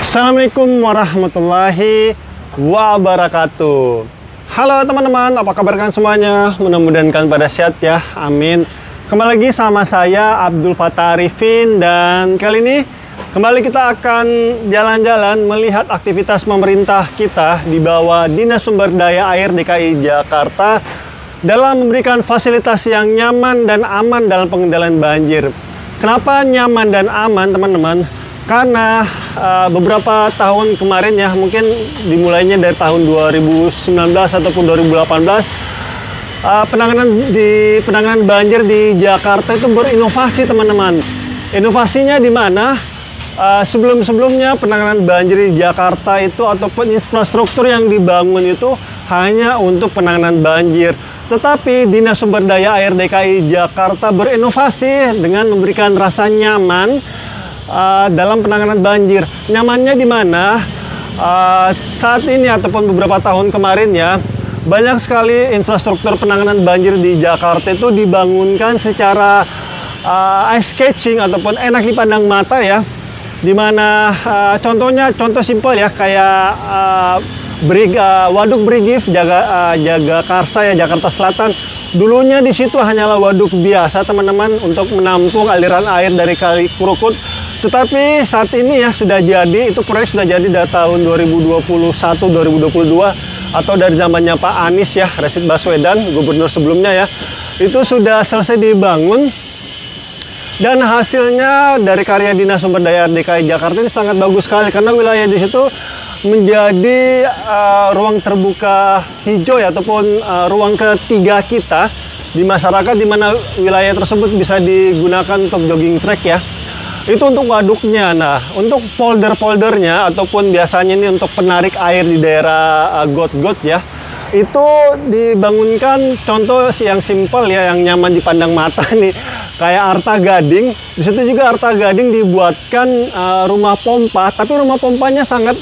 Assalamualaikum warahmatullahi wabarakatuh. Halo teman-teman, apa kabar kalian semuanya? Mudah-mudahan kalian pada sehat ya, amin. Kembali lagi sama saya Abdul Fattah Arifin, dan kali ini kembali kita akan jalan-jalan melihat aktivitas pemerintah kita di bawah Dinas Sumber Daya Air DKI Jakarta dalam memberikan fasilitas yang nyaman dan aman dalam pengendalian banjir. Kenapa nyaman dan aman, teman-teman? Karena beberapa tahun kemarin ya, mungkin dimulainya dari tahun 2019 ataupun 2018, penanganan banjir di Jakarta itu berinovasi, teman-teman. Inovasinya di mana sebelum-sebelumnya penanganan banjir di Jakarta itu ataupun infrastruktur yang dibangun itu hanya untuk penanganan banjir. Tetapi Dinas Sumber Daya Air DKI Jakarta berinovasi dengan memberikan rasa nyaman dalam penanganan banjir. Nyamannya di mana? Saat ini ataupun beberapa tahun kemarin ya, banyak sekali infrastruktur penanganan banjir di Jakarta itu dibangunkan secara eye catching ataupun enak dipandang mata ya. Dimana contoh simpel ya, kayak Waduk Brigif, Jagakarsa ya, Jakarta Selatan. Dulunya di situ hanyalah waduk biasa, teman-teman, untuk menampung aliran air dari Kali Krukut. Tetapi saat ini ya sudah jadi, itu proyek sudah jadi dari tahun 2021-2022 atau dari zamannya Pak Anies ya, Rashid Baswedan, gubernur sebelumnya ya. Itu sudah selesai dibangun. Dan hasilnya dari karya Dinas Sumber Daya DKI Jakarta ini sangat bagus sekali, karena wilayah di situ menjadi ruang terbuka hijau ya, ataupun ruang ketiga kita di masyarakat, di mana wilayah tersebut bisa digunakan untuk jogging track ya. Itu untuk waduknya. Nah, untuk polder-poldernya ataupun biasanya ini untuk penarik air di daerah got-got ya, itu dibangunkan contoh yang simpel ya, yang nyaman dipandang mata nih, kayak Arta Gading. Di situ juga Arta Gading dibuatkan rumah pompa, tapi rumah pompanya sangat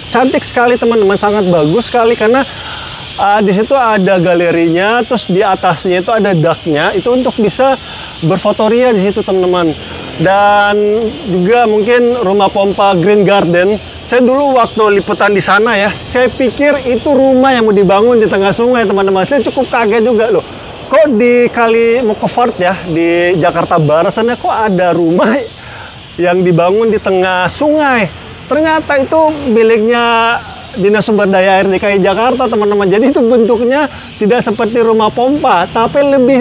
cantik sekali, teman-teman, sangat bagus sekali, karena di situ ada galerinya, terus di atasnya itu ada daknya, itu untuk bisa berfotoria di situ, teman-teman. Dan juga mungkin rumah pompa Green Garden. Saya dulu waktu liputan di sana ya, saya pikir itu rumah yang mau dibangun di tengah sungai, teman-teman. Saya cukup kaget juga loh. Kok di Kali Mukofart ya, di Jakarta Barat sana, kok ada rumah yang dibangun di tengah sungai? Ternyata itu miliknya Dinas Sumber Daya Air DKI Jakarta, teman-teman. Jadi itu bentuknya tidak seperti rumah pompa, tapi lebih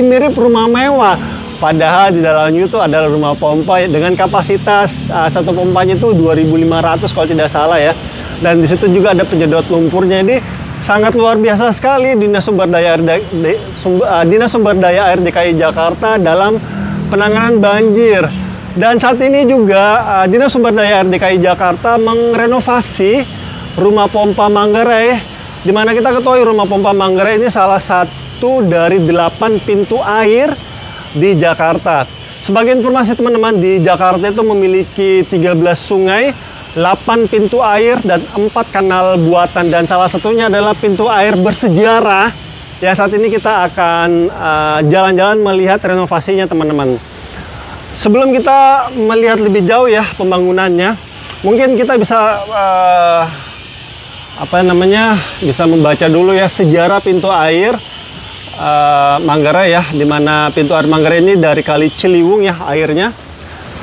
mirip rumah mewah. Padahal di dalamnya itu adalah rumah pompa dengan kapasitas satu pompanya itu 2.500 kalau tidak salah ya. Dan di situ juga ada penyedot lumpurnya. Ini sangat luar biasa sekali Dinas Sumber Daya Air DKI Jakarta dalam penanganan banjir. Dan saat ini juga Dinas Sumber Daya Air DKI Jakarta merenovasi rumah pompa Manggarai, di mana kita ketahui rumah pompa Manggarai ini salah satu dari 8 pintu air di Jakarta. Sebagai informasi, teman-teman, di Jakarta itu memiliki 13 sungai, 8 pintu air, dan 4 kanal buatan. Dan salah satunya adalah pintu air bersejarah. Ya, saat ini kita akan jalan-jalan melihat renovasinya, teman-teman. Sebelum kita melihat lebih jauh ya pembangunannya, mungkin kita bisa bisa membaca dulu ya sejarah pintu air Manggarai ya, dimana pintu air Manggarai ini dari Kali Ciliwung ya airnya.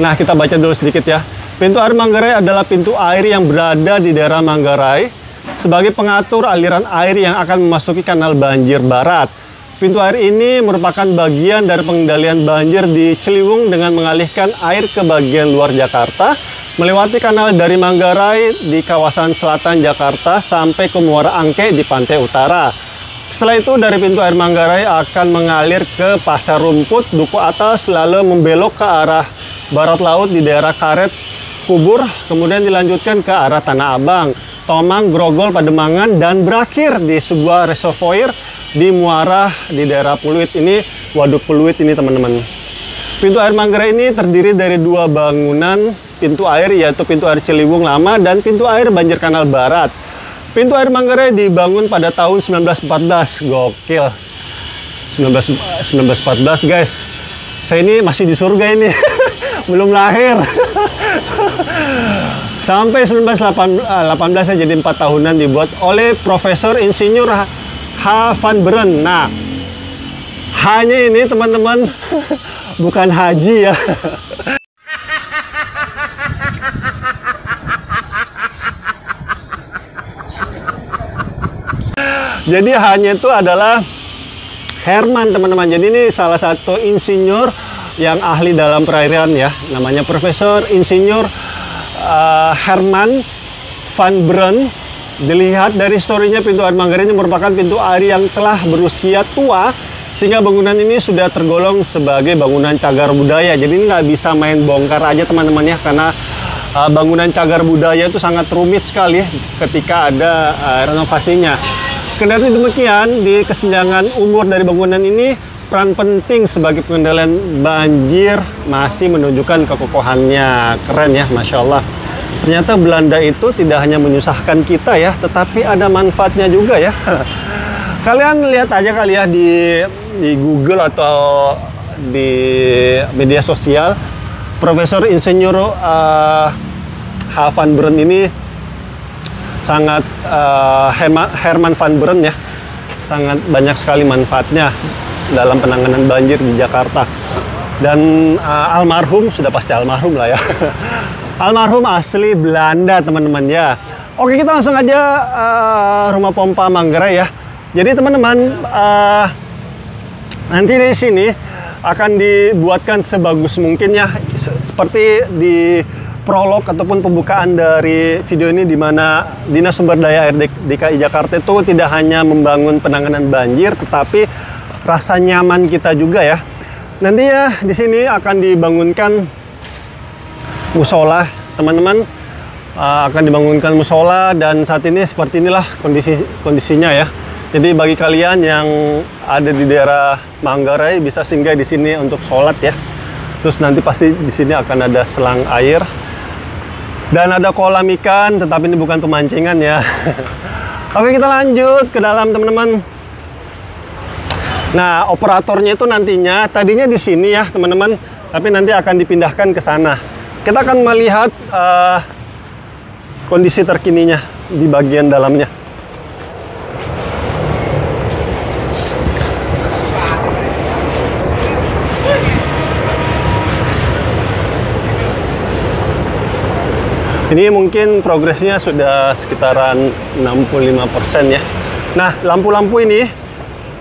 Nah, kita baca dulu sedikit ya. Pintu air Manggarai adalah pintu air yang berada di daerah Manggarai sebagai pengatur aliran air yang akan memasuki kanal banjir barat. Pintu air ini merupakan bagian dari pengendalian banjir di Ciliwung dengan mengalihkan air ke bagian luar Jakarta, melewati kanal dari Manggarai di kawasan selatan Jakarta sampai ke Muara Angke di pantai utara. Setelah itu dari pintu air Manggarai akan mengalir ke Pasar Rumput, Duku Atas, lalu membelok ke arah barat laut di daerah Karet, Kubur, kemudian dilanjutkan ke arah Tanah Abang, Tomang, Grogol, Pademangan, dan berakhir di sebuah reservoir di Muara di daerah Pluit. Ini Waduk Pluit ini, teman-teman. Pintu air Manggarai ini terdiri dari 2 bangunan pintu air, yaitu pintu air Ciliwung Lama dan pintu air Banjir Kanal Barat. Pintu air Manggarai dibangun pada tahun 1914. Gokil. 1914, guys. Saya ini masih di surga ini. Belum lahir. Sampai 1918 ya, jadi 4 tahunan, dibuat oleh Profesor Insinyur H. van Beren. Nah, hanya ini teman-teman bukan haji ya. Jadi hanya itu adalah Herman teman-teman. Jadi ini salah satu insinyur yang ahli dalam perairan ya. Namanya Profesor Insinyur Herman van Beren. Dilihat dari historinya, pintu air Manggarai ini merupakan pintu air yang telah berusia tua, sehingga bangunan ini sudah tergolong sebagai bangunan cagar budaya. Jadi ini nggak bisa main bongkar aja teman-teman ya, karena bangunan cagar budaya itu sangat rumit sekali ketika ada renovasinya. Kendati demikian, di kesenjangan umur dari bangunan ini, peran penting sebagai pengendalian banjir masih menunjukkan kekokohannya. Keren ya, Masya Allah. Ternyata Belanda itu tidak hanya menyusahkan kita ya, tetapi ada manfaatnya juga ya. Kalian lihat aja kali ya di Google atau di media sosial, Profesor Insinyur H. van Beren ini sangat Herman van Beren ya, sangat banyak sekali manfaatnya dalam penanganan banjir di Jakarta. Dan almarhum, sudah pasti almarhum lah ya. Almarhum asli Belanda teman-teman ya. Oke, kita langsung aja rumah pompa Manggarai ya. Jadi teman-teman, nanti di sini akan dibuatkan sebagus mungkin ya, seperti di prolog ataupun pembukaan dari video ini, di mana Dinas Sumber Daya Air DKI Jakarta itu tidak hanya membangun penanganan banjir, tetapi rasa nyaman kita juga ya. Nanti ya di sini akan dibangunkan musola, teman-teman, akan dibangunkan musola, dan saat ini seperti inilah kondisinya ya. Jadi bagi kalian yang ada di daerah Manggarai bisa singgah di sini untuk sholat ya. Terus nanti pasti di sini akan ada selang air dan ada kolam ikan, tetapi ini bukan pemancingan ya. Oke, kita lanjut ke dalam teman-teman. Nah, operatornya itu nantinya tadinya di sini ya teman-teman, tapi nanti akan dipindahkan ke sana. Kita akan melihat kondisi terkininya di bagian dalamnya. Ini mungkin progresnya sudah sekitaran 65% ya. Nah, lampu-lampu ini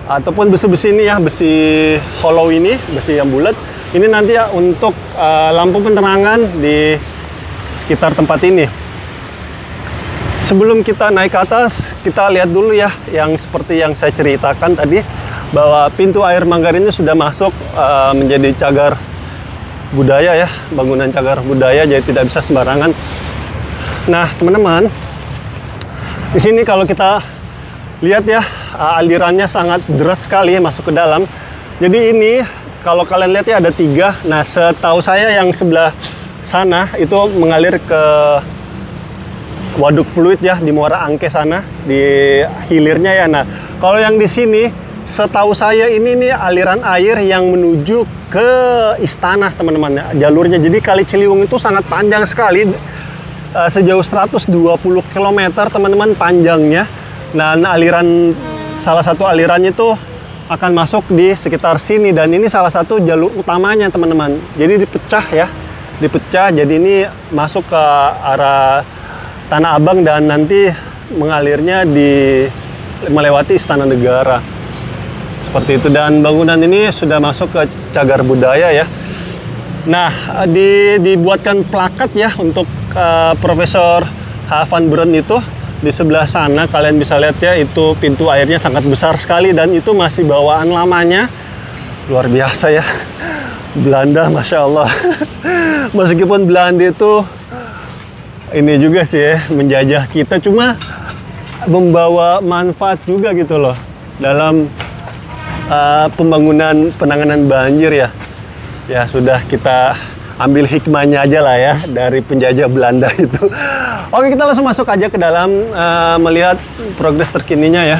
ataupun besi-besi ini ya, besi hollow ini, besi yang bulat, ini nanti ya untuk lampu penerangan di sekitar tempat ini. Sebelum kita naik ke atas, kita lihat dulu ya, yang seperti yang saya ceritakan tadi, bahwa pintu air Manggarai ini sudah masuk menjadi cagar budaya ya, bangunan cagar budaya, jadi tidak bisa sembarangan. Nah, teman-teman, di sini kalau kita lihat ya, alirannya sangat deras sekali ya, masuk ke dalam. Jadi ini kalau kalian lihat ya ada 3. Nah, setahu saya yang sebelah sana itu mengalir ke Waduk Pluit ya, di Muara Angke sana, di hilirnya ya. Nah, kalau yang di sini setahu saya ini nih aliran air yang menuju ke istana teman-teman ya, jalurnya. Jadi Kali Ciliwung itu sangat panjang sekali, sejauh 120 km teman-teman panjangnya. Nah, aliran, salah satu alirannya itu akan masuk di sekitar sini, dan ini salah satu jalur utamanya teman-teman. Jadi dipecah ya, dipecah. Jadi ini masuk ke arah Tanah Abang dan nanti mengalirnya melewati Istana Negara. Seperti itu, dan bangunan ini sudah masuk ke cagar budaya ya. Nah, dibuatkan plakat ya untuk Profesor H. van Beren itu. Di sebelah sana kalian bisa lihat ya, itu pintu airnya sangat besar sekali, dan itu masih bawaan lamanya. Luar biasa ya, Belanda, Masya Allah. Meskipun Belanda itu ini juga sih ya, menjajah kita, cuma membawa manfaat juga gitu loh dalam pembangunan penanganan banjir ya. Ya sudah, kita ambil hikmahnya aja lah ya dari penjajah Belanda itu. Oke, kita langsung masuk aja ke dalam, melihat progres terkininya ya.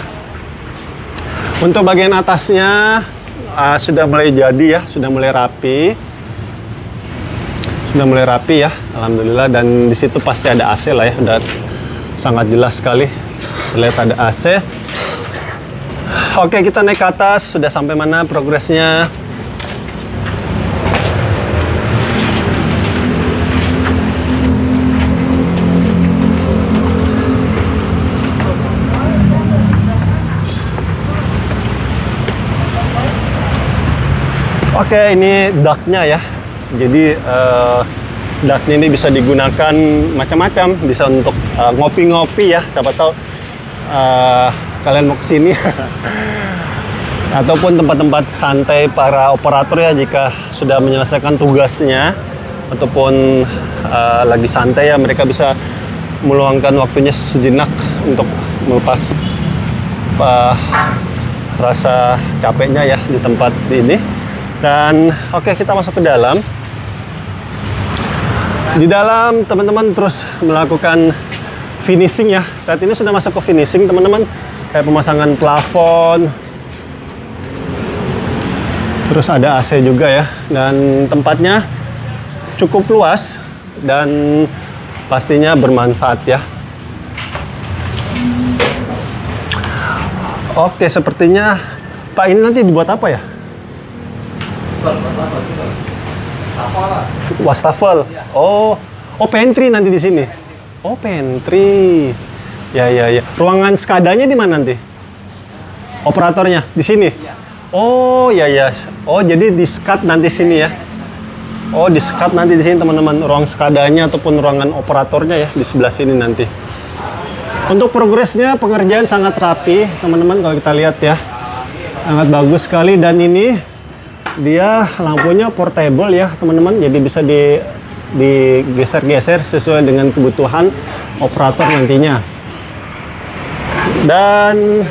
Untuk bagian atasnya sudah mulai jadi ya, sudah mulai rapi, sudah mulai rapi ya, alhamdulillah. Dan di situ pasti ada AC lah ya, udah sangat jelas sekali terlihat ada AC. Oke, kita naik ke atas. Sudah sampai mana progresnya? Oke, ini ductnya ya. Jadi ductnya ini bisa digunakan macam-macam. Bisa untuk ngopi-ngopi ya. Siapa tahu kalian mau kesini. Ataupun tempat-tempat santai para operator ya, jika sudah menyelesaikan tugasnya ataupun lagi santai ya, mereka bisa meluangkan waktunya sejenak untuk melepas rasa capeknya ya di tempat ini. Dan oke, kita masuk ke dalam. Di dalam teman-teman terus melakukan finishing ya. Saat ini sudah masuk ke finishing teman-teman, kayak pemasangan plafon. Terus ada AC juga ya, dan tempatnya cukup luas dan pastinya bermanfaat ya. Oke, sepertinya Pak, ini nanti dibuat apa ya? Wastafel. Oh, pantry nanti di sini. Oh, pantry. Ya. Ruangan skadanya di mana nanti? Operatornya di sini. Oh, ya. Oh, jadi di SCAD nanti sini ya. Oh, di SCAD nanti di sini teman-teman. Ruang skadanya ataupun ruangan operatornya ya di sebelah sini nanti. Untuk progresnya pengerjaan sangat rapi, teman-teman, kalau kita lihat ya. Sangat bagus sekali, dan ini dia lampunya portable ya, teman-teman. Jadi bisa digeser-geser sesuai dengan kebutuhan operator nantinya. Dan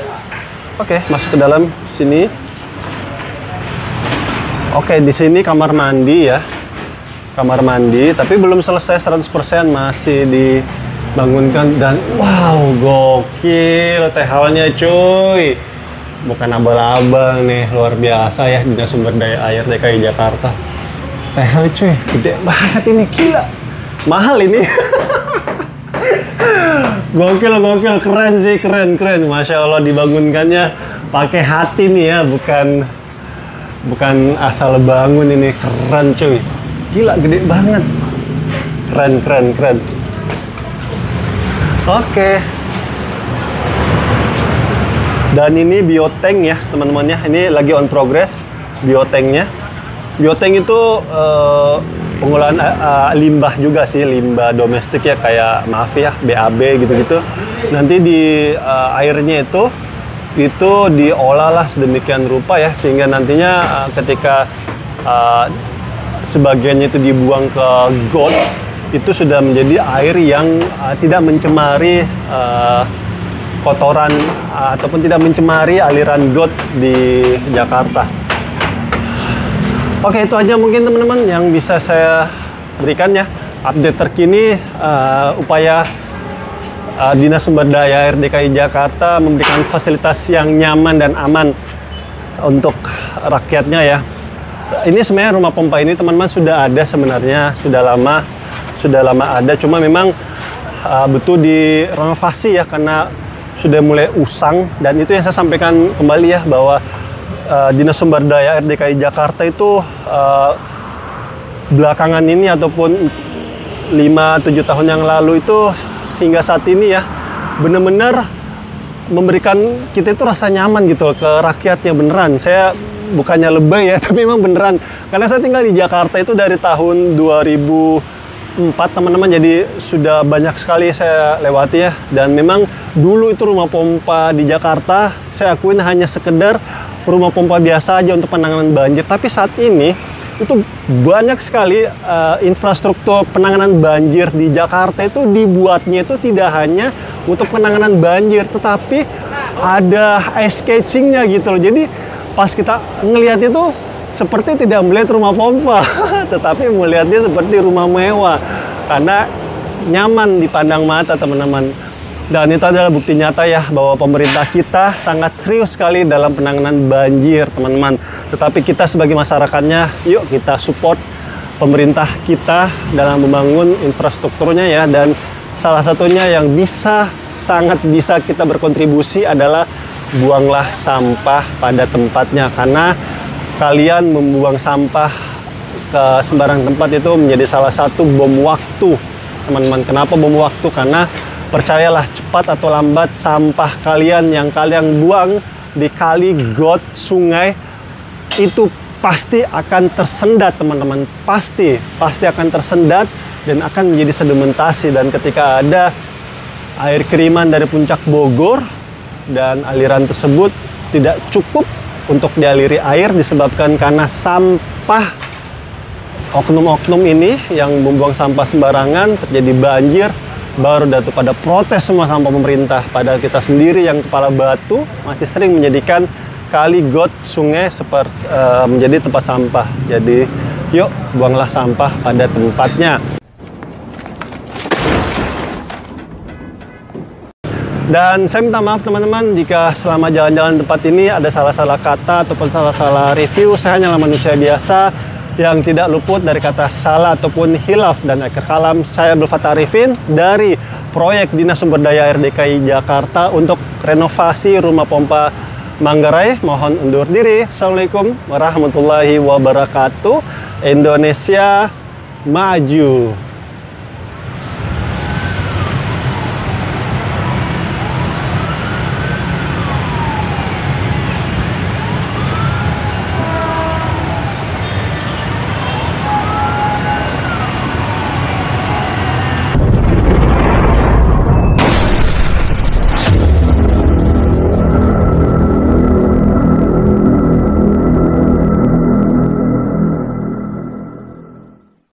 oke, masuk ke dalam sini. Oke, di sini kamar mandi ya. Kamar mandi, tapi belum selesai 100%, masih dibangunkan. Dan wow, gokil THW-nya cuy. Bukan abal-abal nih, luar biasa ya Dinas Sumber Daya Air DKI Jakarta. THW cuy, gede banget ini, gila. Mahal ini. Gokil, keren sih, keren. Masya Allah, dibangunkannya pakai hati nih ya, bukan asal bangun ini, keren cuy. Gila, gede banget. Keren. Oke. Dan ini biotank ya teman-teman ya, ini lagi on progress biotanknya. Biotank itu pengolahan limbah juga sih, limbah domestik ya, kayak maaf ya BAB gitu-gitu. Nanti di airnya itu diolah lah sedemikian rupa ya, sehingga nantinya ketika sebagiannya itu dibuang ke got, itu sudah menjadi air yang tidak mencemari kotoran ataupun tidak mencemari aliran got di Jakarta. Oke, itu aja mungkin teman-teman yang bisa saya berikan ya, update terkini upaya Dinas Sumber Daya Air DKI Jakarta memberikan fasilitas yang nyaman dan aman untuk rakyatnya ya. Ini sebenarnya rumah pompa ini teman-teman sudah ada sebenarnya, sudah lama ada, cuma memang butuh direnovasi ya, karena sudah mulai usang. Dan itu yang saya sampaikan kembali ya, bahwa Dinas Sumber Daya Air DKI Jakarta itu belakangan ini ataupun 5-7 tahun yang lalu itu hingga saat ini ya, benar-benar memberikan kita itu rasa nyaman gitu ke rakyatnya, beneran. Saya bukannya lebay ya, tapi memang beneran, karena saya tinggal di Jakarta itu dari tahun 2004 teman-teman, jadi sudah banyak sekali saya lewati ya. Dan memang dulu itu rumah pompa di Jakarta, saya akuin hanya sekedar rumah pompa biasa aja untuk penanganan banjir. Tapi saat ini itu banyak sekali infrastruktur penanganan banjir di Jakarta itu dibuatnya itu tidak hanya untuk penanganan banjir, tetapi ada ice catchingnya gitu loh. Jadi pas kita ngelihat itu seperti tidak melihat rumah pompa, tetapi melihatnya seperti rumah mewah, karena nyaman dipandang mata teman-teman. Dan itu adalah bukti nyata ya, bahwa pemerintah kita sangat serius sekali dalam penanganan banjir teman-teman. Tetapi kita sebagai masyarakatnya, yuk kita support pemerintah kita dalam membangun infrastrukturnya ya. Dan salah satunya yang sangat bisa kita berkontribusi adalah buanglah sampah pada tempatnya, karena kalian membuang sampah ke sembarang tempat itu menjadi salah satu bom waktu, teman-teman. Kenapa bom waktu? Karena percayalah, cepat atau lambat sampah kalian yang kalian buang di kali, got, sungai itu pasti akan tersendat, teman-teman. Pasti akan tersendat dan akan menjadi sedimentasi. Dan ketika ada air kiriman dari puncak Bogor dan aliran tersebut tidak cukup untuk dialiri air disebabkan karena sampah oknum-oknum ini yang membuang sampah sembarangan, terjadi banjir, baru datu pada protes semua sama pemerintah. Padahal kita sendiri yang kepala batu masih sering menjadikan kali, got, sungai menjadi tempat sampah. Jadi yuk buanglah sampah pada tempatnya. Dan saya minta maaf teman-teman jika selama jalan-jalan tempat ini ada salah-salah kata ataupun salah-salah review. Saya hanyalah manusia biasa yang tidak luput dari kata salah ataupun hilaf. Dan akhir kalam, saya Abdul Fattah Arifin dari proyek Dinas Sumber Daya Air DKI Jakarta untuk renovasi rumah pompa Manggarai. Mohon undur diri. Assalamualaikum warahmatullahi wabarakatuh. Indonesia maju.